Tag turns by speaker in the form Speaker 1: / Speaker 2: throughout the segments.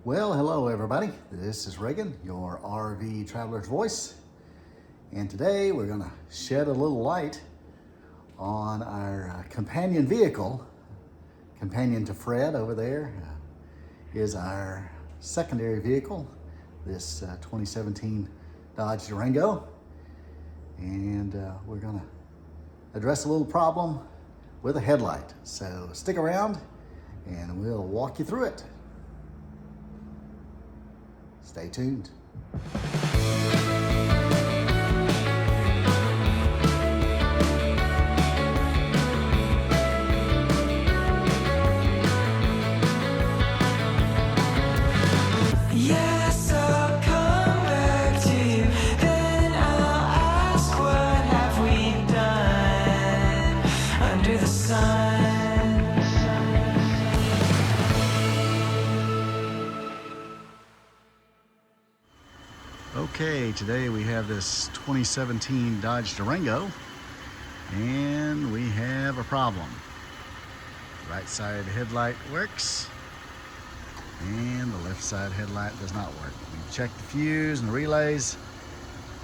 Speaker 1: Well, hello everybody. This is Reagan, your RV Traveler's Voice. And today we're gonna shed a little light on our companion vehicle. Companion to Fred over there is our secondary vehicle, this 2017 Dodge Durango. And we're gonna address a little problem with a headlight. So stick around and we'll walk you through it. Stay tuned.
Speaker 2: Yes, I'll come back to you. Then I'll ask, what have we done under the sun?
Speaker 1: Okay, today we have this 2017 Dodge Durango and we have a problem. Right side headlight works and the left side headlight does not work. We've checked the fuse and the relays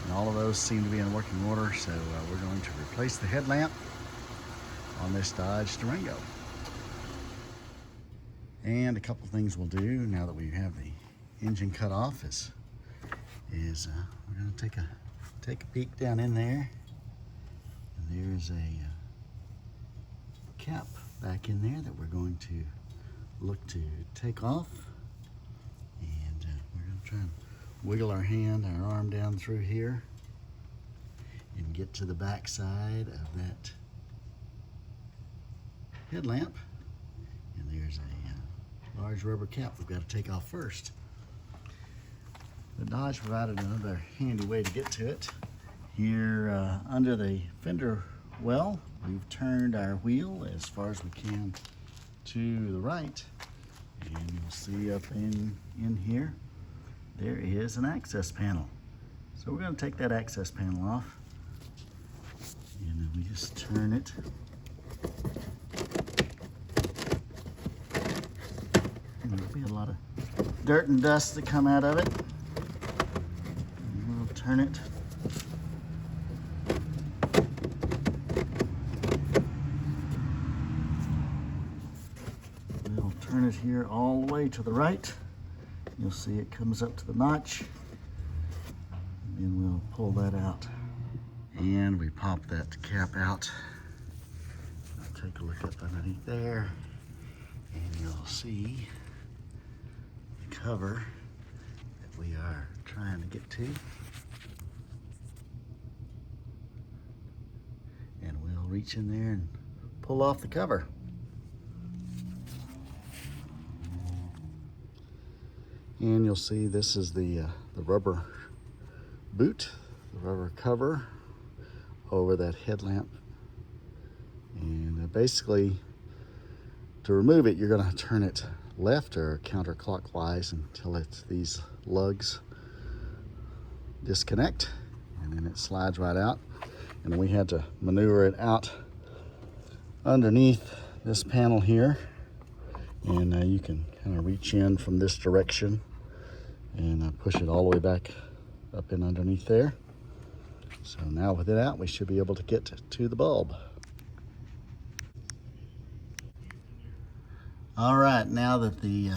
Speaker 1: and all of those seem to be in working order, so we're going to replace the headlamp on this Dodge Durango. And a couple things we'll do now that we have the engine cut off is we're going to take a peek down in there, and there's a cap back in there that we're going to look to take off, and we're going to try and wiggle our arm down through here and get to the back side of that headlamp, and there's a large rubber cap we've got to take off first. The Dodge provided another handy way to get to it. Here under the fender well, we've turned our wheel as far as we can to the right, and you'll see up in here there is an access panel. So we're going to take that access panel off, and then we just turn it. And there'll be a lot of dirt and dust that come out of it. Turn it. We'll turn it here all the way to the right. You'll see it comes up to the notch. And then we'll pull that out. And we pop that cap out. I'll take a look up underneath there. And you'll see the cover that we are trying to get to. And we'll reach in there and pull off the cover. And you'll see this is the rubber boot, the rubber cover over that headlamp. And basically, to remove it, you're going to turn it left or counterclockwise until these lugs disconnect, and then it slides right out. And we had to maneuver it out underneath this panel here, and you can kind of reach in from this direction and push it all the way back up in underneath there. So now with it out, we should be able to get to the bulb. All right, now that the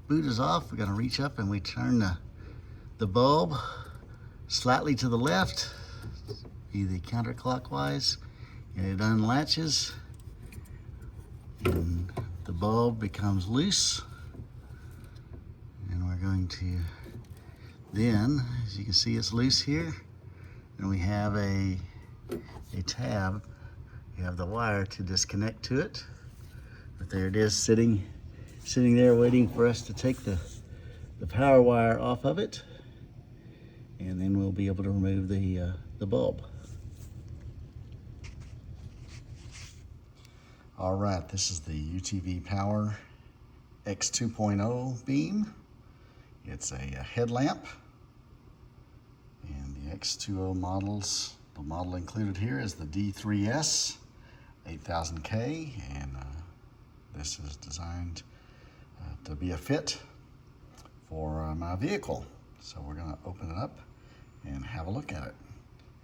Speaker 1: boot is off, we're going to reach up and we turn the bulb slightly to the left, either counterclockwise, and it unlatches and the bulb becomes loose. And we're going to then, as you can see, it's loose here, and we have a tab. We have the wire to disconnect to it, but there it is sitting there waiting for us to take the power wire off of it, and then we'll be able to remove the bulb. All right, this is the UTV Power X 2.0 beam. It's a headlamp, and the X2O models, the model included here is the D3S 8000K, and this is designed to be a fit for my vehicle. So we're gonna open it up and have a look at it.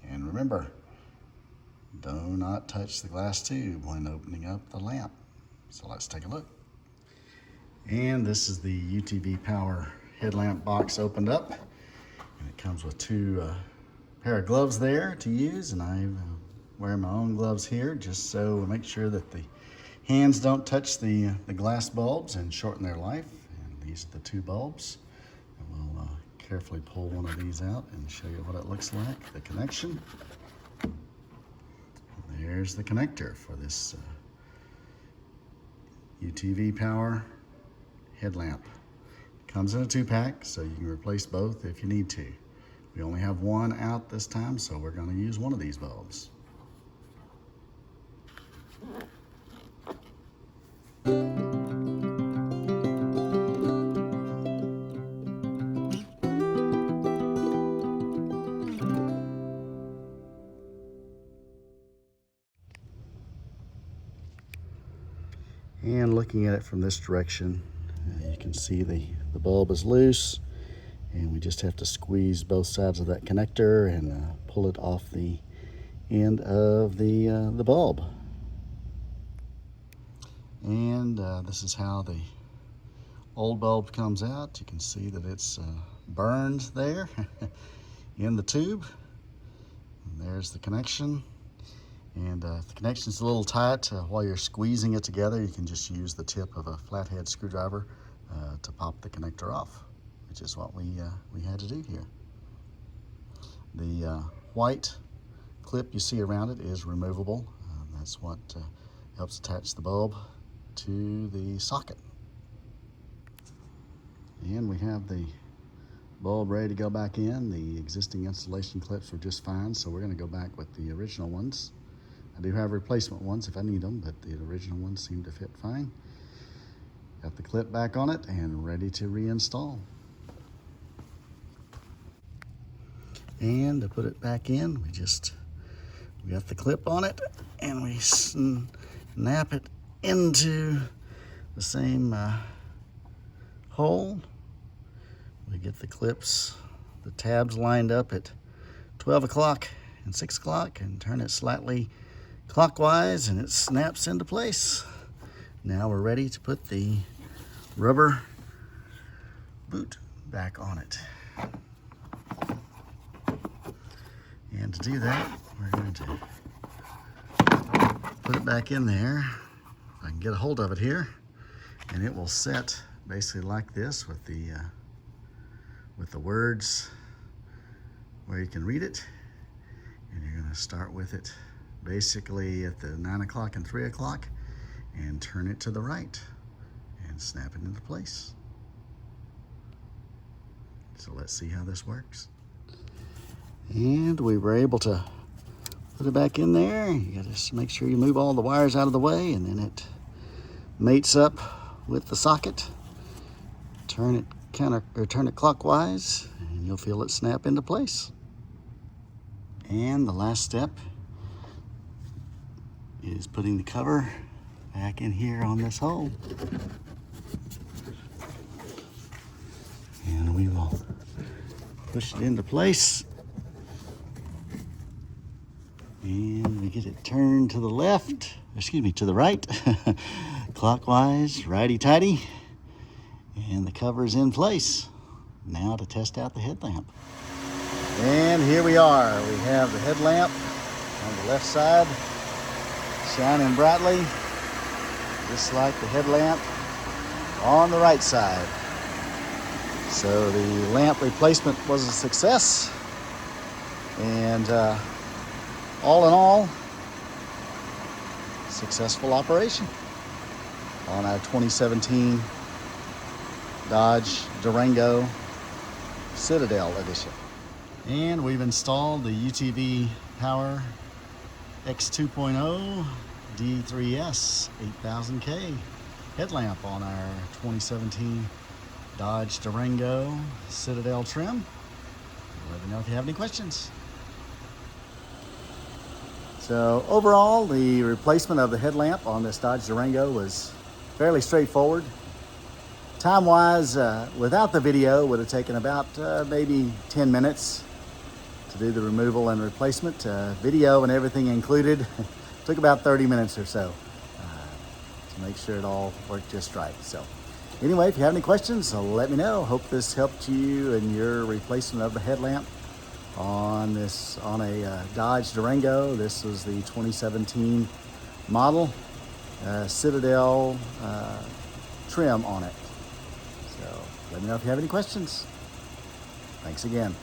Speaker 1: And remember, do not touch the glass tube when opening up the lamp. So let's take a look. And this is the UTV Power headlamp box opened up. And it comes with two pair of gloves there to use, and I'm wearing my own gloves here just so we make sure that the hands don't touch the glass bulbs and shorten their life. And these are the two bulbs. And we'll carefully pull one of these out and show you what it looks like, the connection. There's the connector for this UTV Power headlamp. It comes in a 2-pack, so you can replace both if you need to. We only have one out this time, so we're going to use one of these bulbs. And looking at it from this direction, you can see the bulb is loose, and we just have to squeeze both sides of that connector and pull it off the end of the bulb. And this is how the old bulb comes out. You can see that it's burned there in the tube. And there's the connection. And if the connection's a little tight, while you're squeezing it together, you can just use the tip of a flathead screwdriver to pop the connector off, which is what we had to do here. The white clip you see around it is removable. That's what helps attach the bulb to the socket. And we have the bulb ready to go back in. The existing installation clips were just fine, so we're going to go back with the original ones. I do have replacement ones if I need them, but the original ones seem to fit fine. Got the clip back on it and ready to reinstall. And to put it back in, we got the clip on it and we snap it into the same hole. We get the clips, the tabs lined up at 12 o'clock and 6 o'clock, and turn it slightly clockwise and it snaps into place. Now we're ready to put the rubber boot back on it. And to do that, we're going to put it back in there. If I can get a hold of it here, and it will set basically like this with the words where you can read it. And you're going to start with it basically at the 9 o'clock and 3 o'clock and turn it to the right and snap it into place. So let's see how this works. And we were able to put it back in there. You got to just make sure you move all the wires out of the way, and then it mates up with the socket. Turn it clockwise, and you'll feel it snap into place. And the last step is putting the cover back in here on this hole. And we will push it into place. And we get it turned to the left, to the right, clockwise, righty-tighty. And the cover's in place. Now to test out the headlamp. And here we are. We have the headlamp on the left side, shining brightly, just like the headlamp on the right side. So the lamp replacement was a success. And all in all, successful operation on our 2017 Dodge Durango Citadel Edition. And we've installed the UTV Power X2.0 D3S 8000K headlamp on our 2017 Dodge Durango Citadel trim. Let me know if you have any questions. So overall, the replacement of the headlamp on this Dodge Durango was fairly straightforward. Time-wise, without the video, would have taken about maybe 10 minutes to do the removal and replacement. Video and everything included took about 30 minutes or so to make sure it all worked just right. So anyway, if you have any questions, let me know. Hope this helped you in your replacement of the headlamp on a Dodge Durango. This was the 2017 model, Citadel trim on it. So let me know if you have any questions. Thanks again.